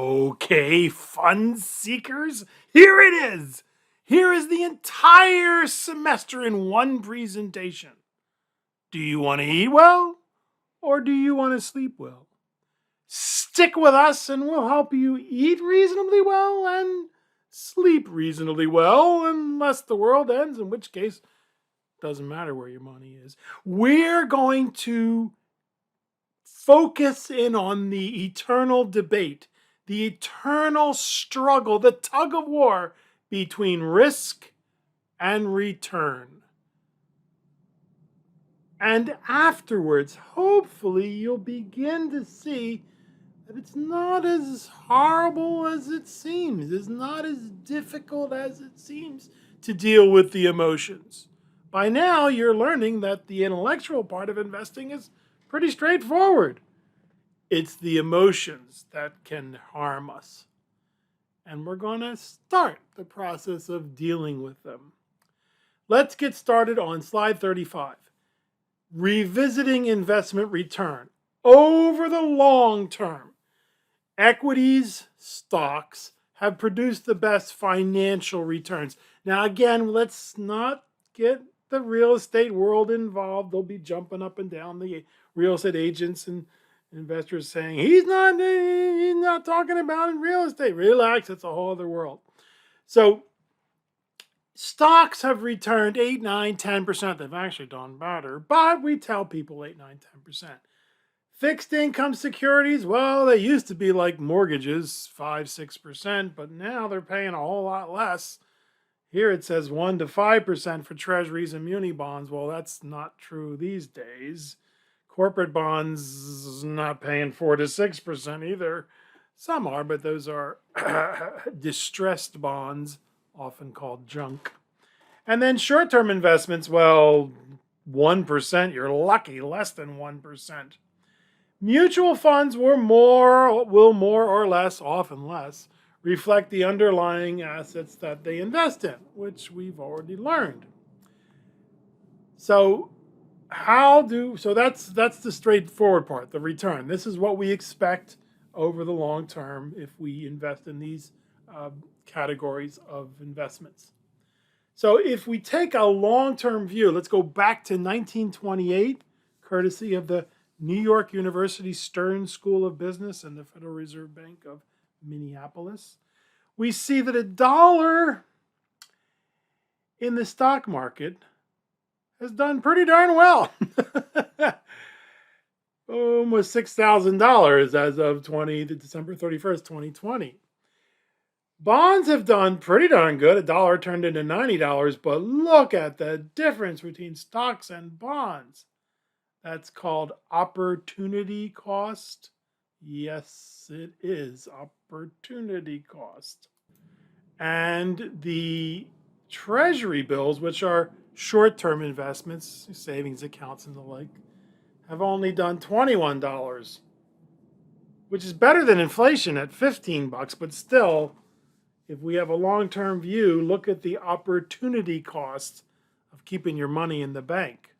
Okay, fun seekers, here it is. Here is the entire semester in one presentation. Do you want to eat well or do you want to sleep well? Stick with us and we'll help you eat reasonably well and sleep reasonably well, unless the world ends, in which case, it doesn't matter where your money is. We're going to focus in on the eternal debate, the eternal struggle, the tug of war between risk and return. And afterwards, hopefully, you'll begin to see that it's not as horrible as it seems. It's not as difficult as it seems to deal with the emotions. By now, you're learning that the intellectual part of investing is pretty straightforward. It's the emotions that can harm us. And we're going to start the process of dealing with them. Let's get started on slide 35. Revisiting investment return. Over the long term, equities, stocks have produced the best financial returns. Now, again, let's not get the real estate world involved. They'll be jumping up and down, the real estate agents and investors saying, he's not talking about in real estate. Relax, it's a whole other world. So stocks have returned 8, 9, 10%. They've actually done better, but we tell people 8, 9, 10%. Fixed income securities, well, they used to be like mortgages, 5, 6%, but now they're paying a whole lot less. Here it says 1 to 5% for treasuries and muni bonds. Well, that's not true these days. Corporate bonds not paying 4 to 6% either. Some are, but those are distressed bonds, often called junk. And then short-term investments, well, 1%, you're lucky, less than 1%. Mutual funds will more or less, often less, reflect the underlying assets that they invest in, which we've already learned. So that's the straightforward part, the return. This is what we expect over the long term if we invest in these categories of investments. So if we take a long-term view, let's go back to 1928, courtesy of the New York University Stern School of Business and the Federal Reserve Bank of Minneapolis. We see that $1 in the stock market has done pretty darn well. Almost $6,000 as of December 31st, 2020. Bonds have done pretty darn good. $1 turned into $90, but look at the difference between stocks and bonds. That's called opportunity cost. Yes, it is opportunity cost. And the treasury bills, which are short-term investments, savings accounts and the like, have only done $21, which is better than inflation at $15, but still, if we have a long-term view, look at the opportunity cost of keeping your money in the bank.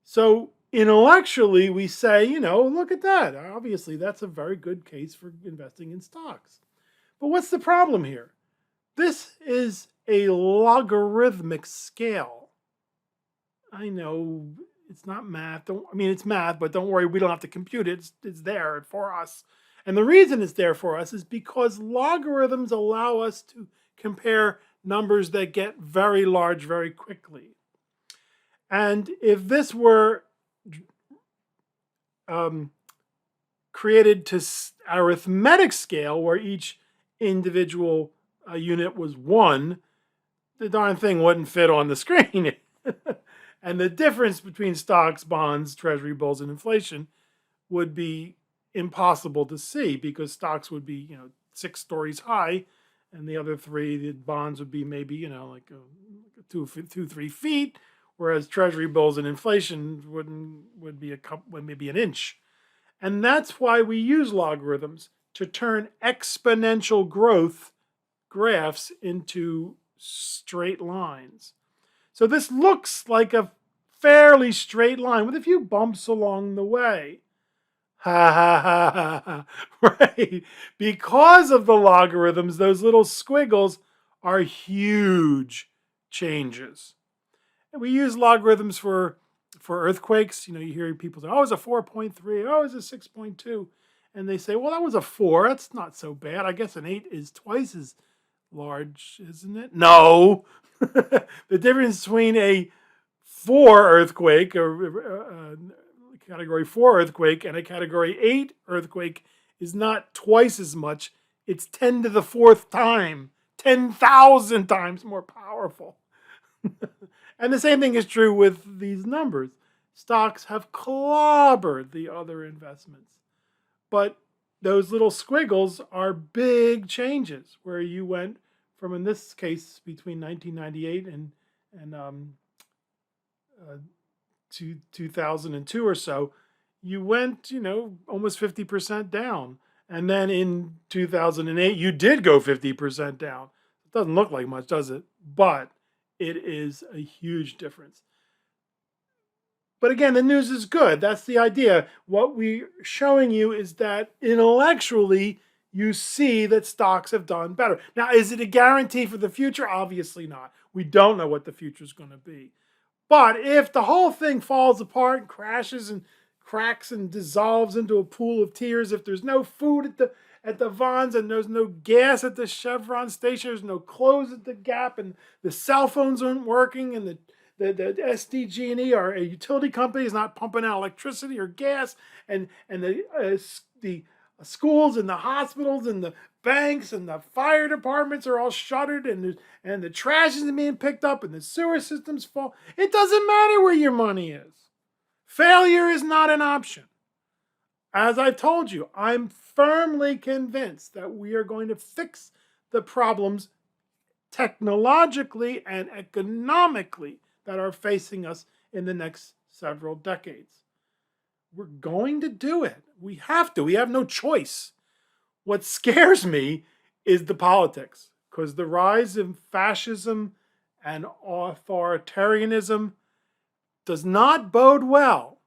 So intellectually, we say, look at that. Obviously, that's a very good case for investing in stocks. But what's the problem here? This is a logarithmic scale. I know it's not math. It's math, but don't worry, we don't have to compute it. It's there for us. And the reason it's there for us is because logarithms allow us to compare numbers that get very large very quickly. And if this were created to arithmetic scale, where each individual unit was 1, the darn thing wouldn't fit on the screen. And the difference between stocks, bonds, treasury bills, and inflation would be impossible to see, because stocks would be 6 stories high, and the other 3, the bonds would be maybe like 2-3 feet, whereas treasury bills and inflation would be maybe an inch. And that's why we use logarithms to turn exponential growth graphs into straight lines. So this looks like a fairly straight line with a few bumps along the way. Ha ha ha ha ha. Right. Because of the logarithms, those little squiggles are huge changes. And we use logarithms for earthquakes. You know, you hear people say, "Oh, it's a 4.3. Oh, it's a 6.2," and they say, "Well, that was a 4. That's not so bad. I guess an 8 is twice as large, isn't it?" No, the difference between a 4 earthquake or category 4 earthquake and a category 8 earthquake is not twice as much. It's 10 to the fourth time, 10,000 times more powerful. And the same thing is true with these numbers. Stocks have clobbered the other investments. But those little squiggles are big changes where you went from, in this case, between 1998 and uh, 2002 or so, you went, almost 50% down. And then in 2008, you did go 50% down. It doesn't look like much, does it? But it is a huge difference. But again, the news is good. That's the idea. What we're showing you is that intellectually, you see that stocks have done better. Now, is it a guarantee for the future? Obviously not. We don't know what the future is going to be. But if the whole thing falls apart and crashes and cracks and dissolves into a pool of tears, if there's no food at the Vons and there's no gas at the Chevron station, there's no clothes at the Gap, and the cell phones aren't working, and the SDG&E, or a utility company, is not pumping out electricity or gas, and the schools and the hospitals and the banks and the fire departments are all shuttered, and the trash isn't being picked up, and the sewer systems fall. It doesn't matter where your money is. Failure is not an option. As I've told you, I'm firmly convinced that we are going to fix the problems technologically and economically that are facing us in the next several decades. We're going to do it. We have to. We have no choice. What scares me is the politics, because the rise of fascism and authoritarianism does not bode well.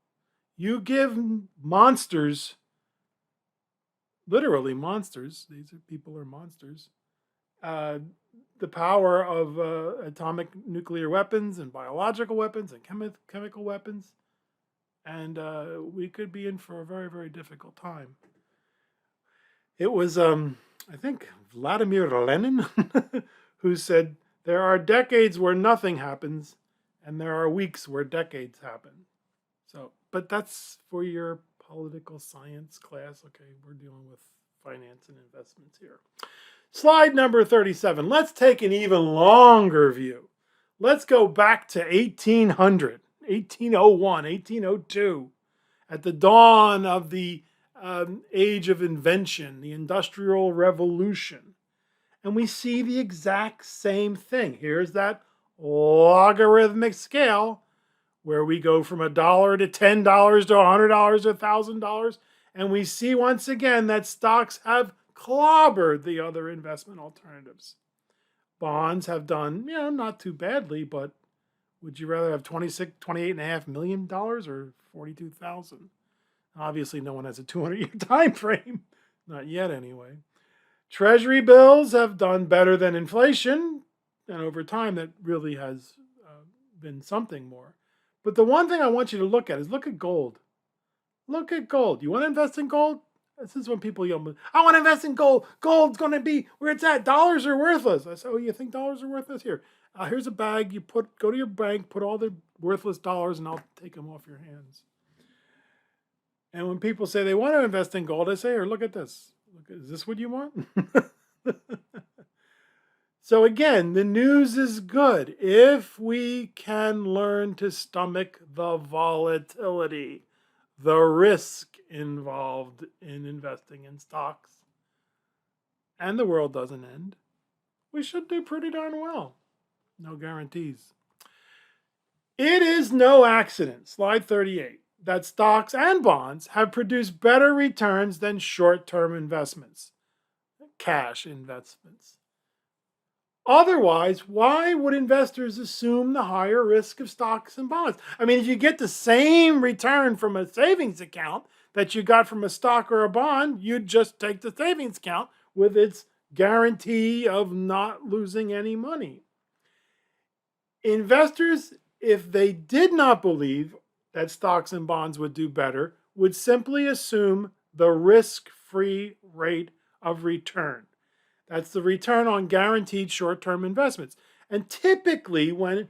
You give monsters, literally monsters, these are people are monsters, the power of atomic nuclear weapons and biological weapons and chemical weapons, and we could be in for a very, very difficult time. It was, I think, Vladimir Lenin who said, "There are decades where nothing happens, and there are weeks where decades happen." So, but that's for your political science class. Okay, we're dealing with finance and investments here. Slide number 37. Let's take an even longer view. Let's go back to 1800, 1801, 1802, at the dawn of the age of invention, the Industrial Revolution. And we see the exact same thing. Here's that logarithmic scale where we go from $1 to $10 to $100 to $1,000. And we see once again that stocks have clobbered the other investment alternatives. Bonds have done, not too badly, but would you rather have $28.5 million or 42,000? Obviously, no one has a 200-year time frame. Not yet, anyway. Treasury bills have done better than inflation, and over time, that really has been something more. But the one thing I want you to look at is look at gold. Look at gold. You want to invest in gold? This is when people yell, "I want to invest in gold. Gold's going to be where it's at. Dollars are worthless." I say, "Oh, you think dollars are worthless? Here, here's a bag. Go to your bank, put all the worthless dollars, and I'll take them off your hands." And when people say they want to invest in gold, I say, "Here, look at this. Is this what you want?" So again, the news is good if we can learn to stomach the volatility, the risk involved in investing in stocks, and the world doesn't end. We should do pretty darn well. No guarantees. It is no accident, slide 38, that stocks and bonds have produced better returns than short-term investments, cash investments. Otherwise, why would investors assume the higher risk of stocks and bonds? I mean, if you get the same return from a savings account, that you got from a stock or a bond, you'd just take the savings account with its guarantee of not losing any money. Investors, if they did not believe that stocks and bonds would do better, would simply assume the risk-free rate of return. That's the return on guaranteed short-term investments. And typically, when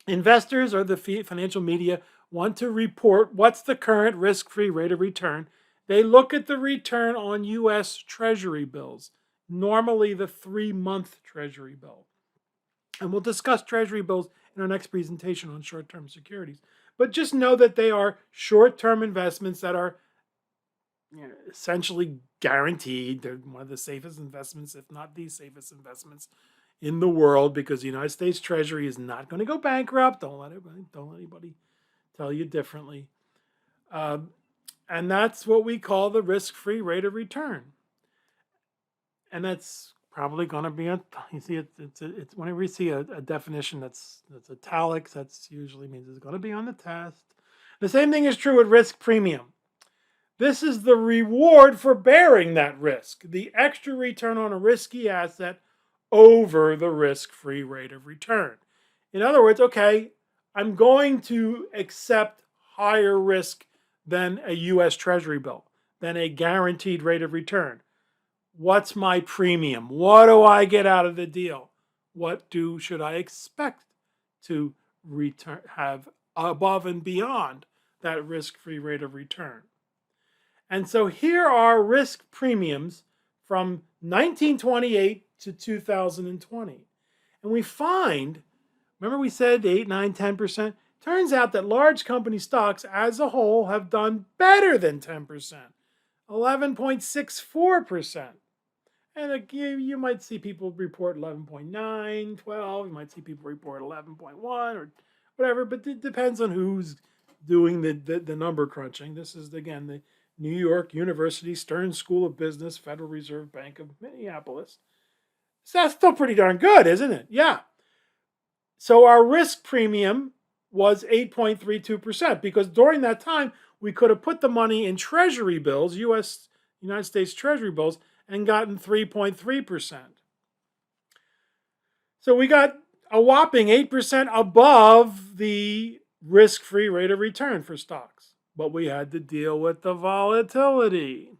investors or the financial media want to report what's the current risk-free rate of return, they look at the return on U.S. Treasury bills, normally the 3-month Treasury bill. And we'll discuss Treasury bills in our next presentation on short-term securities. But just know that they are short-term investments that are essentially guaranteed. They're one of the safest investments, if not the safest investments in the world, because the United States Treasury is not going to go bankrupt. Don't let anybody tell you differently. And that's what we call the risk-free rate of return. And that's probably going to be you see it's whenever you see a definition that's italics, that's usually means it's going to be on the test. The same thing is true with risk premium. This is the reward for bearing that risk, the extra return on a risky asset over the risk-free rate of return. In other words, okay, I'm going to accept higher risk than a U.S. Treasury bill, than a guaranteed rate of return. What's my premium? What do I get out of the deal? What should I expect to have above and beyond that risk-free rate of return? And so here are risk premiums from 1928 to 2020. And we find, remember we said 8, 9, 10%? Turns out that large company stocks as a whole have done better than 10%, 11.64%. And you might see people report 11.9, 12. You might see people report 11.1 or whatever, but it depends on who's doing the number crunching. This is, again, the New York University Stern School of Business, Federal Reserve Bank of Minneapolis. So that's still pretty darn good, isn't it? Yeah. So our risk premium was 8.32% because during that time, we could have put the money in Treasury bills, United States Treasury bills, and gotten 3.3%. So we got a whopping 8% above the risk-free rate of return for stocks. But we had to deal with the volatility.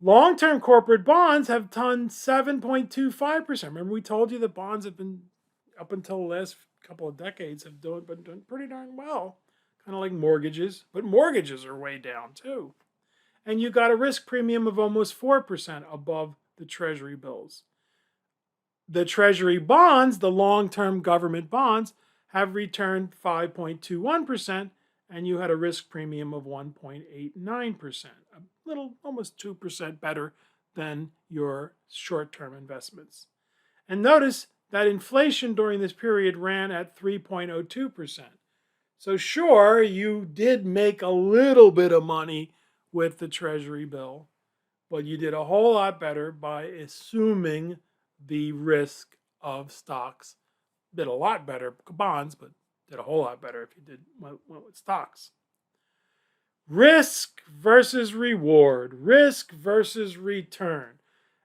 Long-term corporate bonds have done 7.25%. Remember we told you that bonds have been, up until the last couple of decades, have been doing pretty darn well. Kind of like mortgages, but mortgages are way down too. And you got a risk premium of almost 4% above the Treasury bills. The Treasury bonds, the long-term government bonds, have returned 5.21%, and you had a risk premium of 1.89%, a little, almost 2% better than your short-term investments. And notice that inflation during this period ran at 3.02%. So sure, you did make a little bit of money with the Treasury bill, but you did a whole lot better by assuming the risk of stocks. Did a lot better bonds, but did a whole lot better if you went with stocks. Risk versus reward, risk versus return.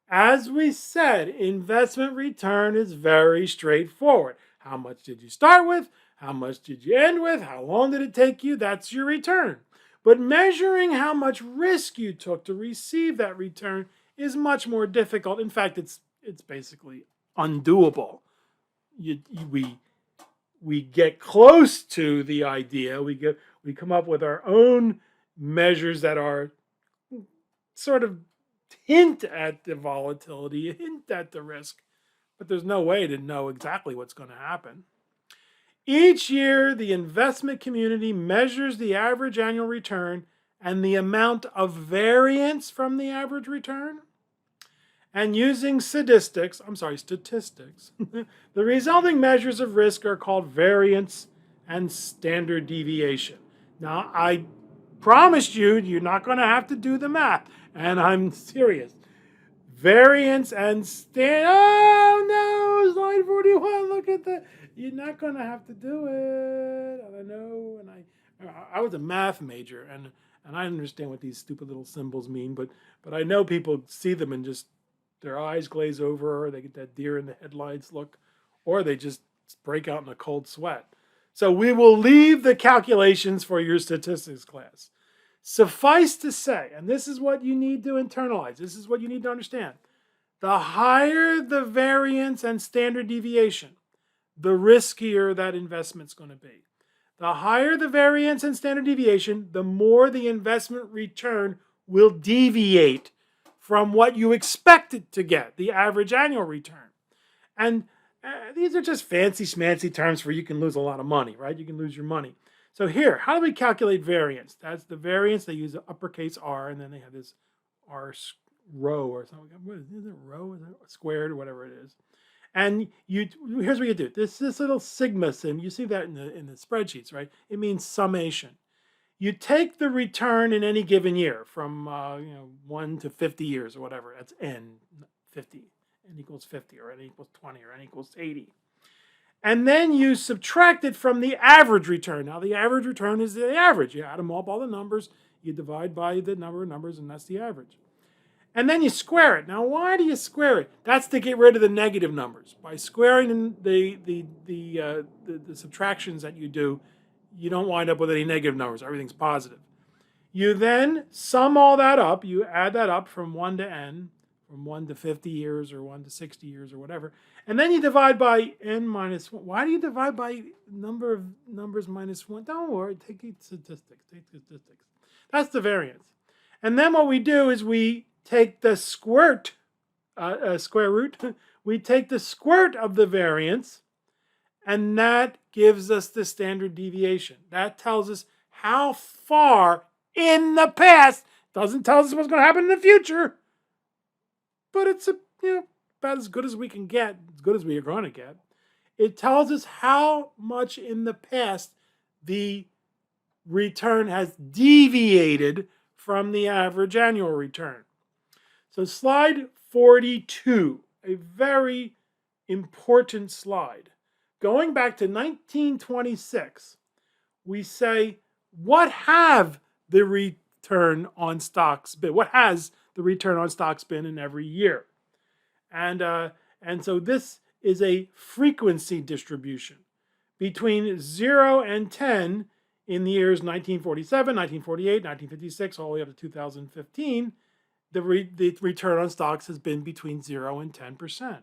As we said, investment return is very straightforward. How much did you start with? How much did you end with? How long did it take you? That's your return. But measuring how much risk you took to receive that return is much more difficult. In fact, it's basically undoable. We get close to the idea. We come up with our own measures that are sort of hint at the volatility, hint at the risk, but there's no way to know exactly what's going to happen. Each year, the investment community measures the average annual return and the amount of variance from the average return. And using statistics, the resulting measures of risk are called variance and standard deviation. Now, I promised you're not going to have to do the math, and I'm serious. Variance and oh no, slide 41, look at that. You're not going to have to do it. I know, and I was a math major, and And I understand what these stupid little symbols mean, but I know people see them and just their eyes glaze over, or they get that deer in the headlights look, or they just break out in a cold sweat. So we will leave the calculations for your statistics class. Suffice to say, and this is what you need to internalize, this is what you need to understand. The higher the variance and standard deviation, the riskier that investment's going to be. The higher the variance and standard deviation, the more the investment return will deviate from what you expected to get, the average annual return. And these are just fancy schmancy terms for you can lose a lot of money, right? You can lose your money. So here, how do we calculate variance? That's the variance. They use uppercase R, and then they have this R row or something. What is it? Row? Is it squared or whatever it is? And here's what you do. This little sigma sim. You see that in the spreadsheets, right? It means summation. You take the return in any given year from 1 to 50 years or whatever. That's n 50. N equals 50, or n equals 20, or n equals 80. And then you subtract it from the average return. Now, the average return is the average. You add them up, all the numbers, you divide by the number of numbers, and that's the average. And then you square it. Now, why do you square it? That's to get rid of the negative numbers. By squaring the subtractions that you do, you don't wind up with any negative numbers. Everything's positive. You then sum all that up. You add that up from 1 to n, from 1 to 50 years or 1 to 60 years or whatever. And then you divide by n minus 1. Why do you divide by number of numbers minus 1? Don't worry. Take statistics. That's the variance. And then what we do is we take the square root. We take the squirt of the variance, and that gives us the standard deviation. That tells us how far in the past. Doesn't tell us what's going to happen in the future, but it's about as good as we can get, as good as we are going to get. It tells us how much in the past the return has deviated from the average annual return. So slide 42, a very important slide. Going back to 1926, we say, what have the return on stocks been? What has the return on stocks been in every year? And so this is a frequency distribution between 0 and 10 in the years 1947, 1948, 1956, all the way up to 2015. The return on stocks has been between 0 and 10%.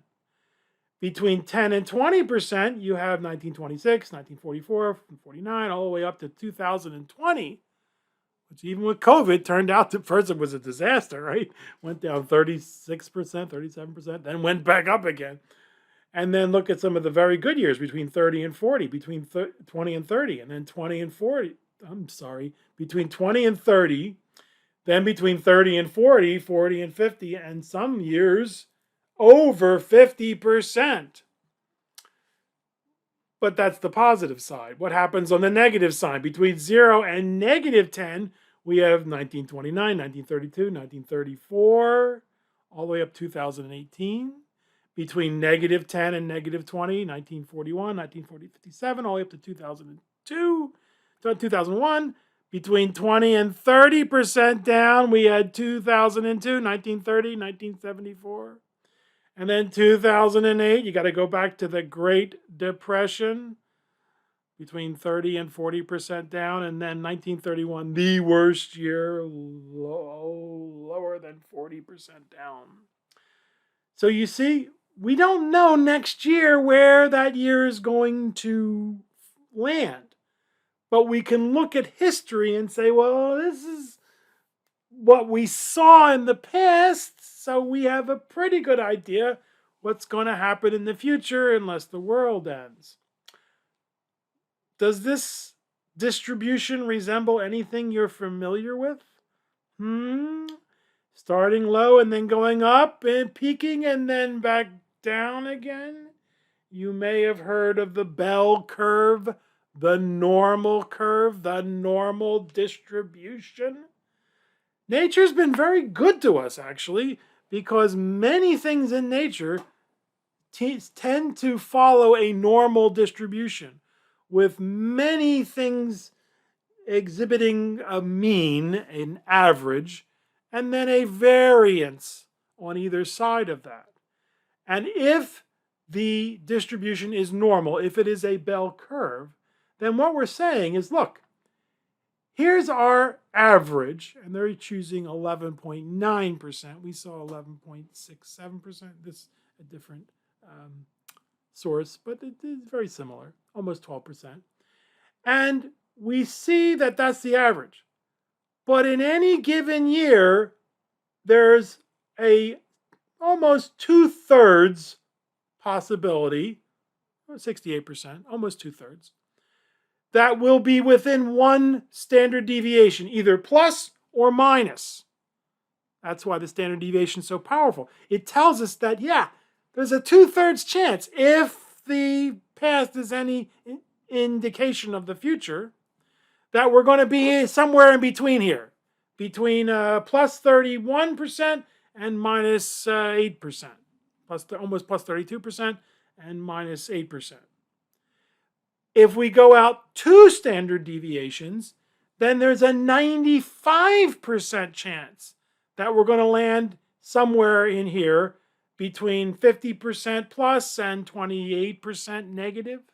Between 10 and 20%, you have 1926, 1944, 49, all the way up to 2020, which even with COVID turned out to first it was a disaster, right? Went down 36%, 37%, then went back up again. And then look at some of the very good years between 30 and 40, between 20 and 30, and then 20 and 40. Between 20 and 30, then between 30 and 40, 40 and 50, and some years over 50%. But that's the positive side. What happens on the negative side? Between 0 and negative 10, we have 1929, 1932, 1934, all the way up to 2018. Between negative 10 and negative 20, 1941, 1957, all the way up to 2002, 2001. Between 20 and 30% down, we had 2002, 1930, 1974. And then 2008, you got to go back to the Great Depression, between 30 and 40% down. And then 1931, the worst year, lower than 40% down. So you see, we don't know next year where that year is going to land. But we can look at history and say, well, this is what we saw in the past, so we have a pretty good idea what's going to happen in the future unless the world ends. Does this distribution resemble anything you're familiar with? Starting low and then going up and peaking and then back down again? You may have heard of the bell curve, the normal curve, the normal distribution. Nature's been very good to us, actually, because many things in nature tend to follow a normal distribution, with many things exhibiting a mean, an average, and then a variance on either side of that. And if the distribution is normal, if it is a bell curve, then what we're saying is, look, here's our average, and they're choosing 11.9%. We saw 11.67%. This is a different source, but it is very similar, almost 12%. And we see that that's the average. But in any given year, there's a almost 2/3 possibility, 68%, almost 2/3, that will be within one standard deviation, either plus or minus. That's why the standard deviation is so powerful. It tells us that, yeah, there's a 2/3 chance, if the past is any indication of the future, that we're going to be somewhere in between here, between plus 31% and minus 8%, almost plus 32% and minus 8%. If we go out 2 standard deviations, then there's a 95% chance that we're going to land somewhere in here between 50% plus and 28% negative.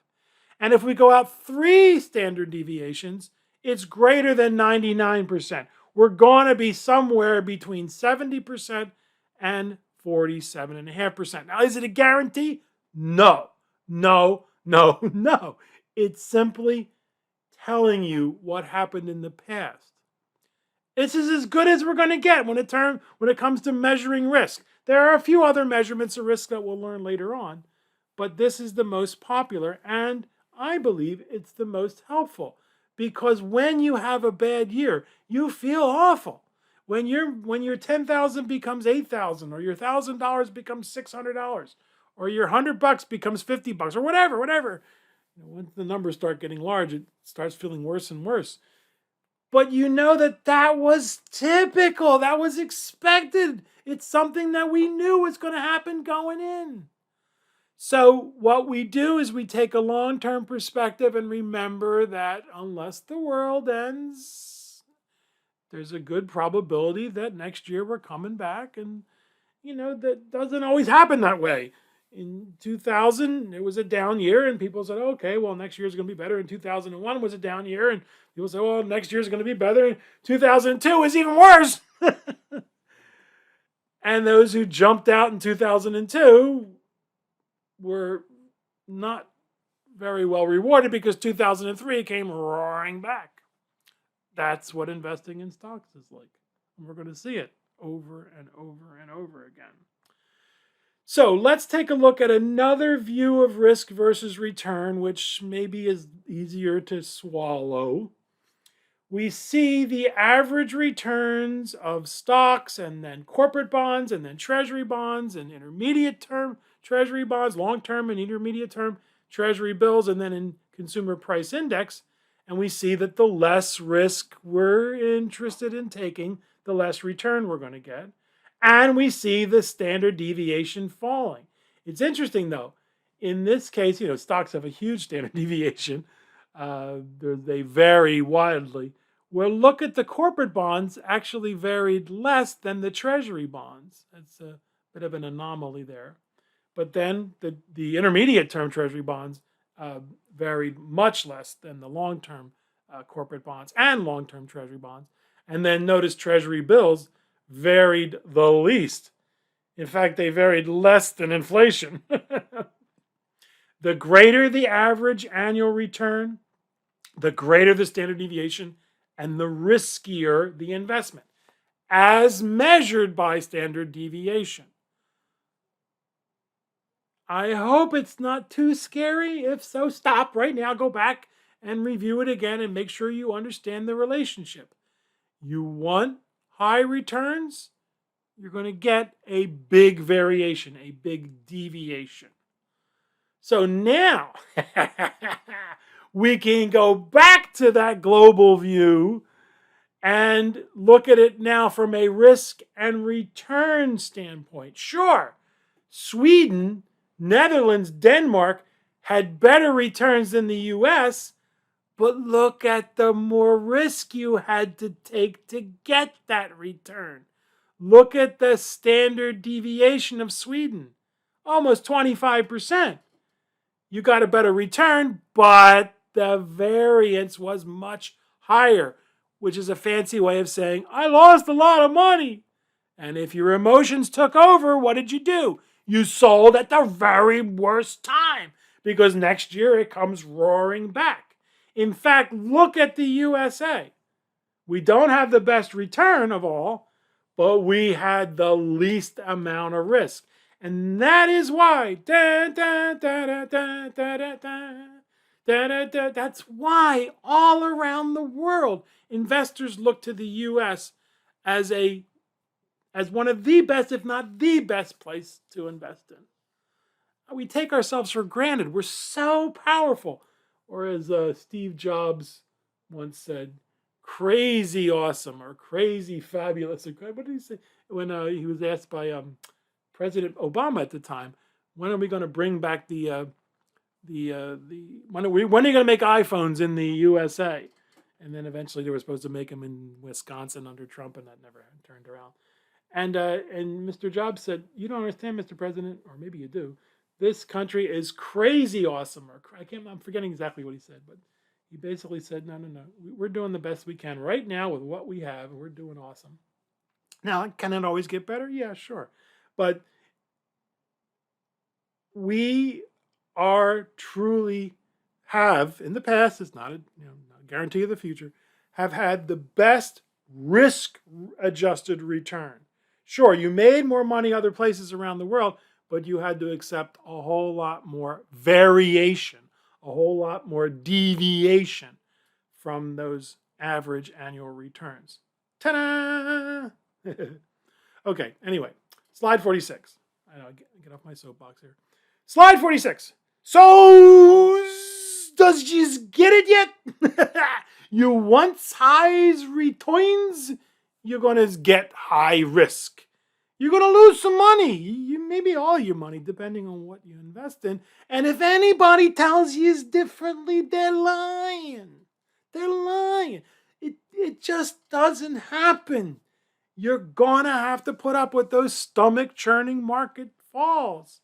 And if we go out 3 standard deviations, it's greater than 99%. We're going to be somewhere between 70% and 47.5%. Now, is it a guarantee? No, no, no, no. It's simply telling you what happened in the past. This is as good as we're going to get when it comes to measuring risk. There are a few other measurements of risk that we'll learn later on, but this is the most popular, and I believe it's the most helpful, because when you have a bad year, you feel awful. When your 10,000 becomes 8,000, or your $1,000 becomes $600, or your $100 becomes $50, or whatever. Once the numbers start getting large, it starts feeling worse and worse. But you know that was typical. That was expected. It's something that we knew was going to happen going in. So what we do is we take a long-term perspective and remember that unless the world ends, there's a good probability that next year we're coming back. And, that doesn't always happen that way. In 2000, it was a down year, and people said, okay, well, next year is going to be better. In 2001 was a down year, and people said, well, next year is going to be better. And 2002 is even worse. And those who jumped out in 2002 were not very well rewarded, because 2003 came roaring back. That's what investing in stocks is like. And we're going to see it over and over and over again. So let's take a look at another view of risk versus return, which maybe is easier to swallow. We see the average returns of stocks, and then corporate bonds, and then treasury bonds, and intermediate term treasury bonds, long-term and intermediate term treasury bills, and then in consumer price index. And we see that the less risk we're interested in taking, the less return we're going to get. And we see the standard deviation falling. It's interesting, though. In this case, stocks have a huge standard deviation. They vary wildly. Well, look at the corporate bonds, actually varied less than the treasury bonds. That's a bit of an anomaly there. But then the intermediate term treasury bonds varied much less than the long-term corporate bonds and long-term treasury bonds. And then notice treasury bills varied the least. In fact, they varied less than inflation. The greater the average annual return, the greater the standard deviation, and the riskier the investment, as measured by standard deviation. I hope it's not too scary. If so, stop right now, go back and review it again, and make sure you understand the relationship. You want high returns, you're going to get a big variation, a big deviation. So now we can go back to that global view and look at it now from a risk and return standpoint. Sure, Sweden, Netherlands, Denmark had better returns than the US, But look at the more risk you had to take to get that return. Look at the standard deviation of Sweden, almost 25%. You got a better return, but the variance was much higher, which is a fancy way of saying, I lost a lot of money. And if your emotions took over, what did you do? You sold at the very worst time because next year it comes roaring back. In fact, look at the USA. We don't have the best return of all, but we had the least amount of risk. And that is why. That's why all around the world, investors look to the US as one of the best, if not the best place to invest in. We take ourselves for granted. We're so powerful. Or as Steve Jobs once said, crazy awesome or crazy fabulous. What did he say when he was asked by President Obama at the time? When are we going to bring back when are you going to make iPhones in the USA? And then eventually they were supposed to make them in Wisconsin under Trump, and that never turned around. And Mr. Jobs said, "You don't understand, Mr. President, or maybe you do. This country is crazy awesome." Or I'm forgetting exactly what he said, but he basically said, "No. We're doing the best we can right now with what we have, and we're doing awesome." Now, can it always get better? Yeah, sure, but we are truly have in the past. It's not a guarantee of the future. Have had the best risk-adjusted return. Sure, you made more money other places around the world, but you had to accept a whole lot more variation, a whole lot more deviation from those average annual returns. Ta-da! Okay, anyway, slide 46. I know, get off my soapbox here. Slide 46. So, does you get it yet? You want high returns, you're going to get high risk. You're going to lose some money, maybe all your money, depending on what you invest in. And if anybody tells you differently, they're lying. They're lying. It just doesn't happen. You're going to have to put up with those stomach-churning market falls.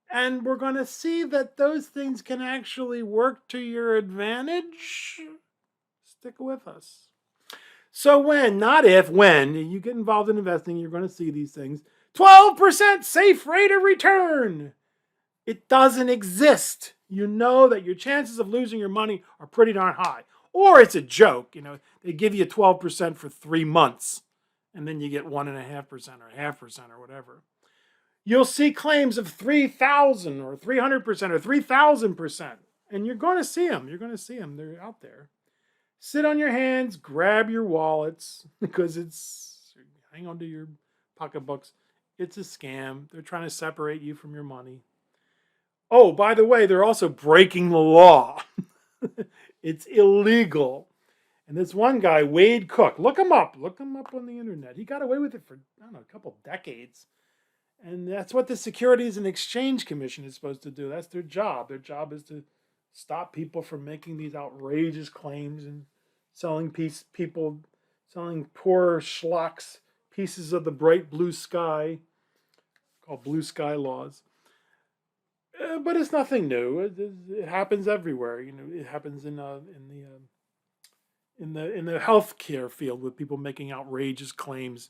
And we're going to see that those things can actually work to your advantage. Stick with us. So when, not if, when you get involved in investing, you're going to see these things. 12% safe rate of return. It doesn't exist. You know that your chances of losing your money are pretty darn high. Or it's a joke. They give you 12% for 3 months, and then you get 1.5% or 0.5% or whatever. You'll see claims of 3,000 or 300% or 3,000%. And you're going to see them. You're going to see them. They're out there. Sit on your hands, grab your wallets, because hang on to your pocketbooks. It's a scam. They're trying to separate you from your money. Oh, by the way, they're also breaking the law. It's illegal. And this one guy, Wade Cook, look him up. Look him up on the internet. He got away with it for, a couple decades. And that's what the Securities and Exchange Commission is supposed to do. That's their job. Their job is to stop people from making these outrageous claims and selling poor schlocks pieces of the bright blue sky, called blue sky laws. But it's nothing new. It happens everywhere. It happens in the healthcare field with people making outrageous claims.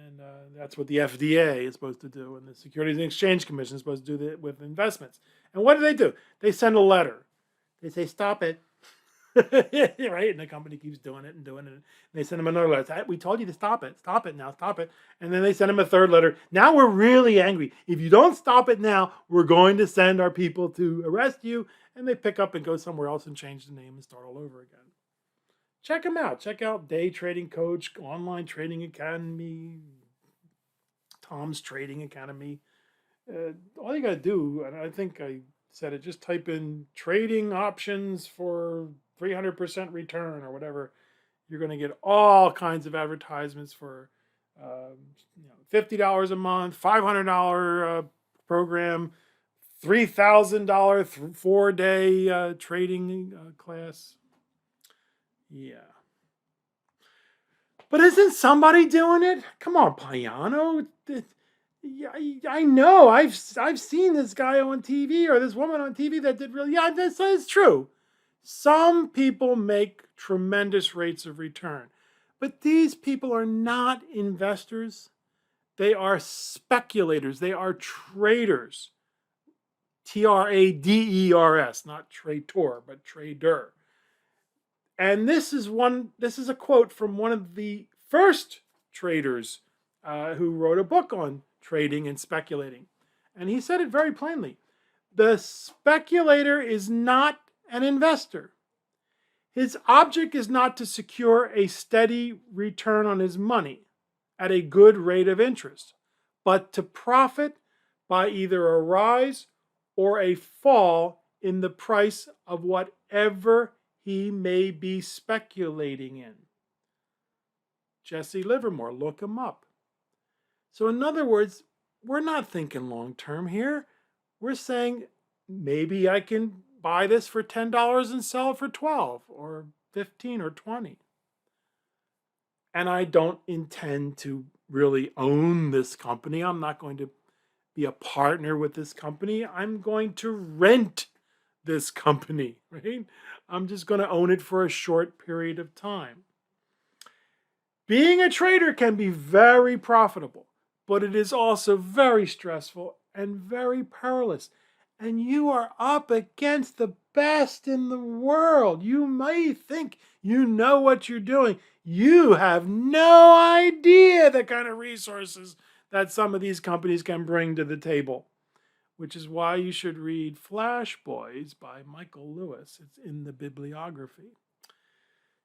And that's what the FDA is supposed to do, and the Securities and Exchange Commission is supposed to do that with investments. And what do? They send a letter. They say, "Stop it," right? And the company keeps doing it and doing it. And they send them another letter. "We told you to stop it. Stop it now. Stop it." And then they send them a third letter. "Now we're really angry. If you don't stop it now, we're going to send our people to arrest you." And they pick up and go somewhere else and change the name and start all over again. Check them out. Check out Day Trading Coach, Online Trading Academy, Tom's Trading Academy. All you got to do, and I think I said it, just type in trading options for 300% return or whatever. You're going to get all kinds of advertisements for $50 a month, $500 program, $3,000 4-day trading class. Yeah. But isn't somebody doing it? Come on, Payano. Yeah, I know. I've seen this guy on TV or this woman on TV that did really. Yeah, this is true. Some people make tremendous rates of return, but these people are not investors. They are speculators. They are traders. Traders, not traitor, but trader. And this is a quote from one of the first traders who wrote a book on trading and speculating. And he said it very plainly. The speculator is not an investor. His object is not to secure a steady return on his money at a good rate of interest, but to profit by either a rise or a fall in the price of whatever he may be speculating in. Jesse Livermore, look him up. So, in other words, we're not thinking long term here. We're saying maybe I can buy this for $10 and sell it for 12 or 15 or 20. And I don't intend to really own this company. I'm not going to be a partner with this company. I'm going to rent this company, right? I'm just going to own it for a short period of time. Being a trader can be very profitable, but it is also very stressful and very perilous. And you are up against the best in the world. You may think you know what you're doing. You have no idea the kind of resources that some of these companies can bring to the table, which is why you should read Flash Boys by Michael Lewis. It's in the bibliography.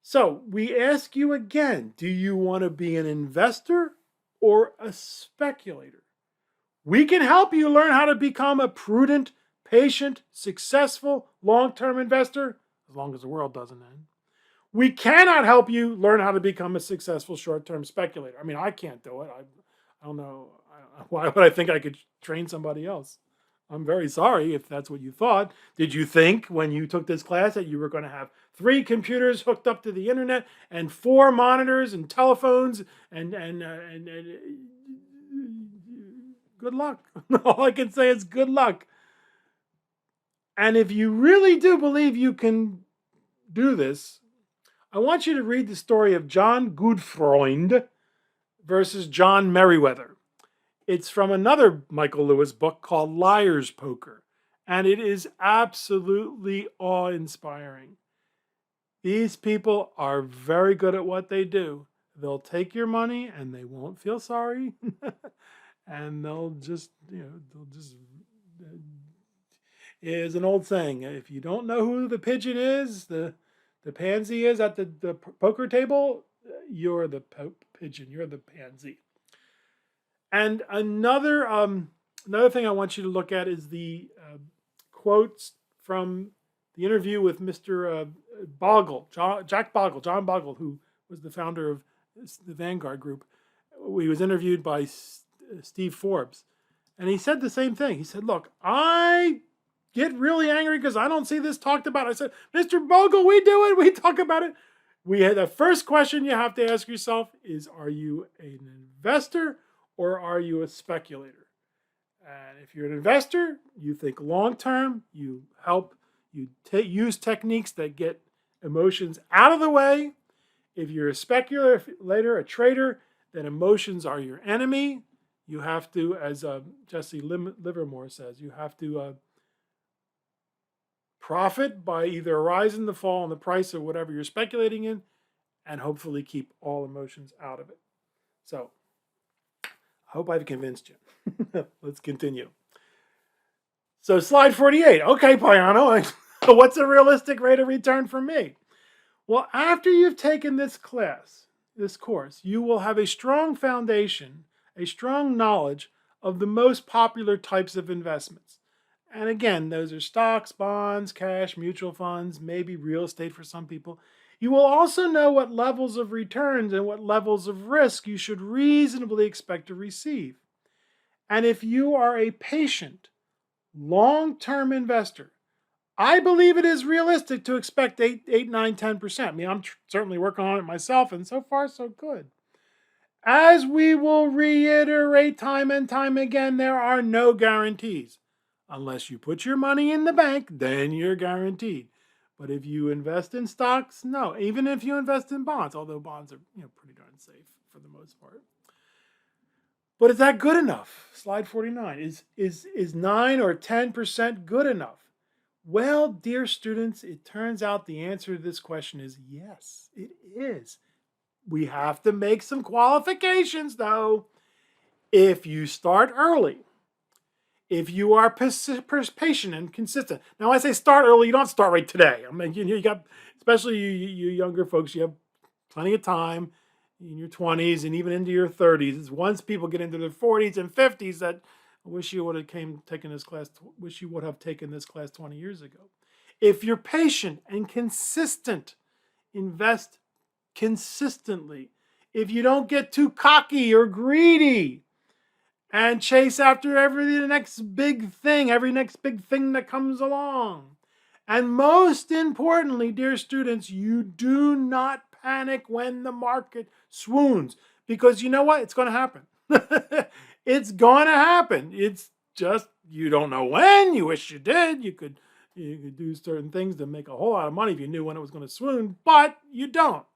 So we ask you again, do you want to be an investor or a speculator? We can help you learn how to become a prudent, patient, successful, long-term investor, as long as the world doesn't end. We cannot help you learn how to become a successful short-term speculator. I mean, I can't do it. I don't know. Why would I think I could train somebody else? I'm very sorry if that's what you thought. Did you think when you took this class that you were going to have 3 computers hooked up to the internet and 4 monitors and telephones and good luck. All I can say is good luck. And if you really do believe you can do this, I want you to read the story of John Gutfreund versus John Merriweather. It's from another Michael Lewis book called Liar's Poker, and it is absolutely awe-inspiring. These people are very good at what they do. They'll take your money and they won't feel sorry. And they'll just, is an old saying. If you don't know who the pigeon is, the pansy is at the poker table, you're the pigeon, you're the pansy. And another thing I want you to look at is the quotes from the interview with Mr. Bogle, John Bogle, who was the founder of the Vanguard Group. He was interviewed by Steve Forbes. And he said the same thing. He said, look, I get really angry because I don't see this talked about. I said, Mr. Bogle, we do it. We talk about it. The first question you have to ask yourself is, are you an investor or are you a speculator? And if you're an investor, you think long-term, you use techniques that get emotions out of the way. If you're a speculator, a trader, then emotions are your enemy. You have to, as Jesse Livermore says, you have to profit by either a rise and the fall in the price of whatever you're speculating in, and hopefully keep all emotions out of it. So, I hope I've convinced you. Let's continue. So, slide 48. Okay, Payano, what's a realistic rate of return for me? Well, after you've taken this course, you will have a strong foundation, a strong knowledge of the most popular types of investments. And again, those are stocks, bonds, cash, mutual funds, maybe real estate for some people. You will also know what levels of returns and what levels of risk you should reasonably expect to receive. And if you are a patient, long-term investor, I believe it is realistic to expect 8, 9, 10%. I mean, I'm certainly working on it myself, and so far, so good. As we will reiterate time and time again, there are no guarantees. Unless you put your money in the bank, then you're guaranteed. But if you invest in stocks, no. Even if you invest in bonds, although bonds are pretty darn safe for the most part. But is that good enough? Slide 49. Is 9 or 10% good enough? Well, dear students, it turns out the answer to this question is yes, it is. We have to make some qualifications though. If you start early, if you are patient and consistent. Now, I say start early, you don't start right today. I mean, you got, especially you younger folks, you have plenty of time in your 20s and even into your 30s. It's once people get into their 40s and 50s that I wish you would have taken this class. Wish you would have taken this class 20 years ago. If you're patient and consistent, invest consistently. If you don't get too cocky or greedy and chase after every next big thing that comes along. And most importantly, dear students, you do not panic when the market swoons, because you know what? It's going to happen. It's going to happen. It's just you don't know when. You wish you did. You could do certain things to make a whole lot of money if you knew when it was going to swoon, but you don't.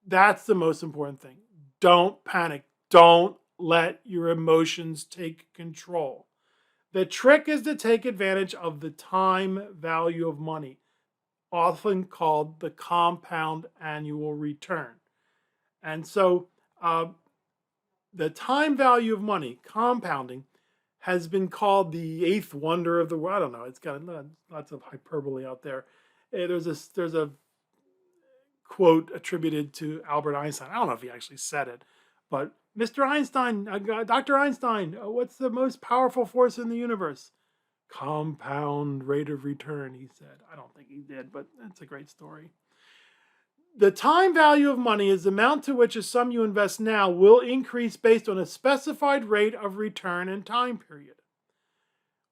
That's the most important thing. Don't panic. Don't let your emotions take control. The trick is to take advantage of the time value of money, often called the compound annual return. And so the time value of money, compounding, has been called the eighth wonder of the world. I don't know. It's got lots of hyperbole out there. There's a quote attributed to Albert Einstein. I don't know if he actually said it, but Mr. Einstein, Dr. Einstein, what's the most powerful force in the universe? Compound rate of return, he said. I don't think he did, but it's a great story. The time value of money is the amount to which a sum you invest now will increase based on a specified rate of return and time period.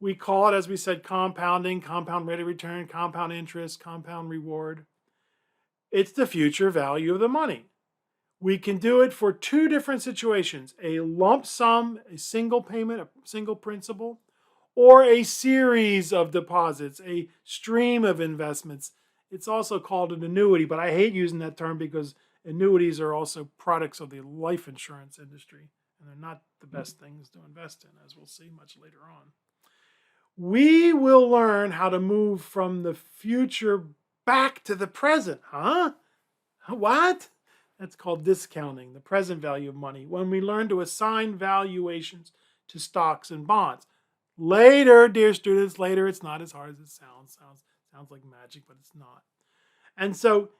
We call it, as we said, compounding, compound rate of return, compound interest, compound reward. It's the future value of the money. We can do it for two different situations: a lump sum, a single payment, a single principal, or a series of deposits, a stream of investments. It's also called an annuity, but I hate using that term because annuities are also products of the life insurance industry, and they're not the best things to invest in, as we'll see much later on. We will learn how to move from the future back to the present. Huh? What? That's called discounting, the present value of money, when we learn to assign valuations to stocks and bonds. Later, dear students, later, it's not as hard as it sounds. Sounds like magic, but it's not. And so,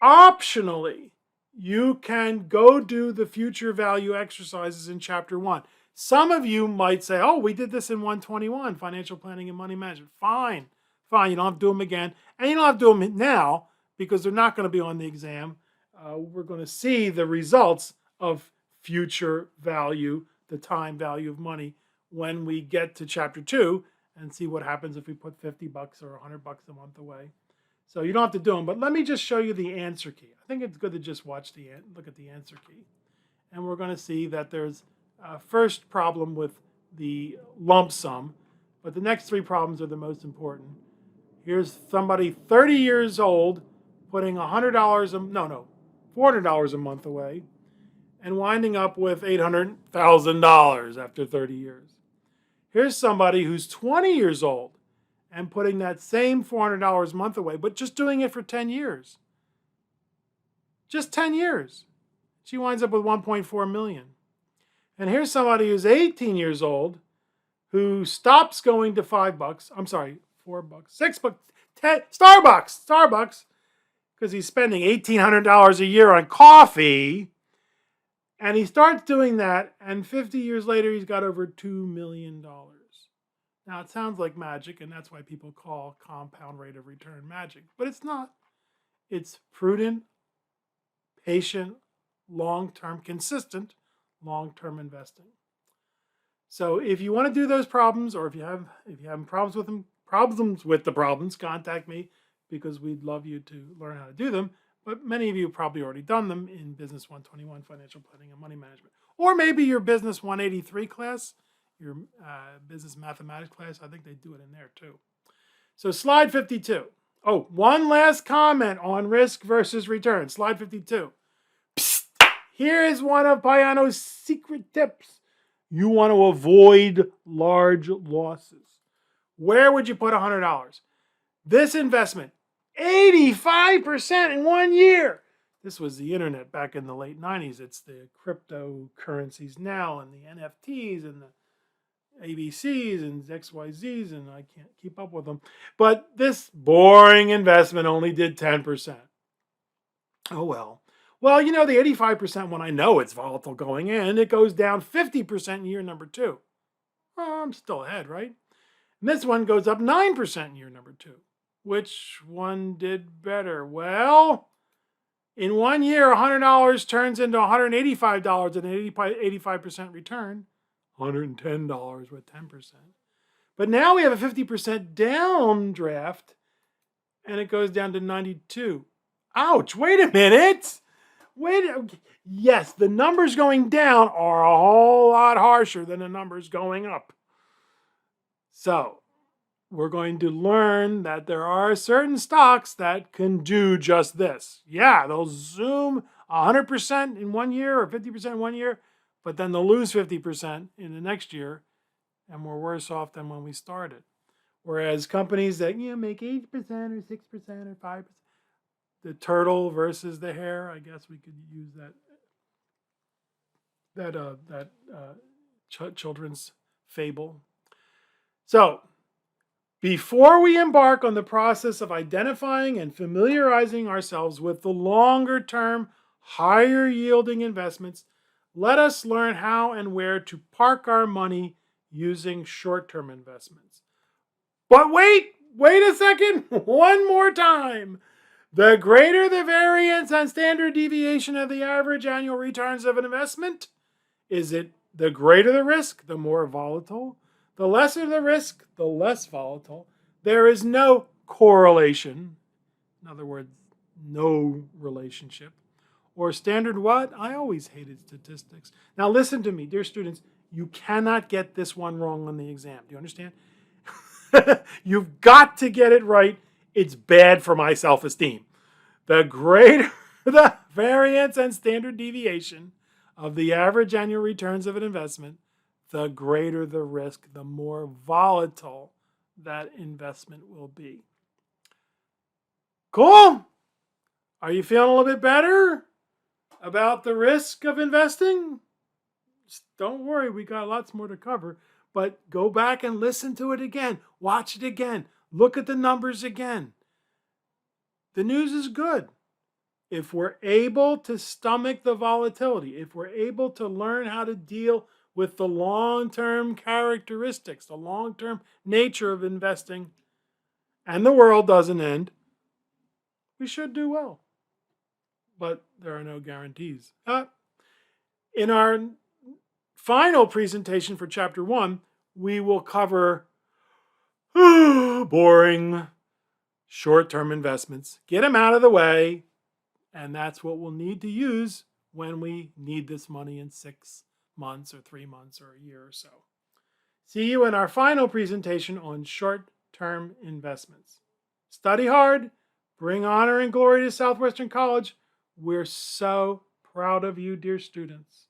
optionally, you can go do the future value exercises in chapter 1. Some of you might say, oh, we did this in 121, financial planning and money management. Fine. You don't have to do them again. And you don't have to do them now, because they're not going to be on the exam. We're going to see the results of future value, the time value of money, when we get to chapter 2 and see what happens if we put $50 or $100 a month away. So you don't have to do them, but let me just show you the answer key. I think it's good to just look at the answer key. And we're going to see that there's a first problem with the lump sum, but the next three problems are the most important. Here's somebody 30 years old putting $400 a month away and winding up with $800,000 after 30 years. Here's somebody who's 20 years old and putting that same $400 a month away, but just doing it for 10 years. Just 10 years. She winds up with $1.4 million. And here's somebody who's 18 years old who stops going to $5. I'm sorry, $4, $6, 10, Starbucks, because he's spending $1,800 a year on coffee. And he starts doing that, and 50 years later, he's got over $2 million. Now, it sounds like magic, and that's why people call compound rate of return magic. But it's not. It's prudent, patient, long-term, consistent, long-term investing. So if you want to do those problems, or if you have problems with them, problems with the problems, contact me because we'd love you to learn how to do them. But many of you have probably already done them in Business 121, Financial Planning and Money Management. Or maybe your Business 183 class, your Business Mathematics class, I think they do it in there too. So slide 52. Oh, one last comment on risk versus return. Slide 52. Psst, here is one of Payano's secret tips. You want to avoid large losses. Where would you put $100? This investment, 85% in 1 year. This was the internet back in the late 90s. It's the cryptocurrencies now and the NFTs and the ABCs and XYZs, and I can't keep up with them. But this boring investment only did 10%. Oh well. Well, you know, the 85% when I know it's volatile going in, it goes down 50% in year number 2. Well, I'm still ahead, right? And this one goes up 9% in year number 2. Which one did better? Well, in 1 year, $100 turns into $185 at an 85% return. $110 with 10%. But now we have a 50% downdraft, and it goes down to 92. Ouch, wait a minute. Yes, the numbers going down are a whole lot harsher than the numbers going up. So, we're going to learn that there are certain stocks that can do just this. Yeah, they'll zoom 100% in 1 year or 50% in 1 year, but then they'll lose 50% in the next year, and we're worse off than when we started. Whereas companies that make 8% or 6% or 5%, the turtle versus the hare, I guess we could use that children's fable. So, before we embark on the process of identifying and familiarizing ourselves with the longer-term, higher-yielding investments, let us learn how and where to park our money using short-term investments. But wait a second, one more time. The greater the variance and standard deviation of the average annual returns of an investment, is it the greater the risk, the more volatile? The lesser the risk, the less volatile. There is no correlation. In other words, no relationship. Or standard what? I always hated statistics. Now listen to me, dear students. You cannot get this one wrong on the exam. Do you understand? You've got to get it right. It's bad for my self-esteem. The greater the variance and standard deviation of the average annual returns of an investment, the greater the risk, the more volatile that investment will be. Cool? Are you feeling a little bit better about the risk of investing? Just don't worry, we got lots more to cover, but go back and listen to it again. Watch it again. Look at the numbers again. The news is good. If we're able to stomach the volatility, if we're able to learn how to deal with the long-term characteristics, the long-term nature of investing, and the world doesn't end, we should do well. But there are no guarantees. In our final presentation for Chapter 1, we will cover boring short-term investments. Get them out of the way, and that's what we'll need to use when we need this money in 6 months or 3 months or a year or so. See you in our final presentation on short-term investments. Study hard. Bring honor and glory to Southwestern College. We're so proud of you, dear students.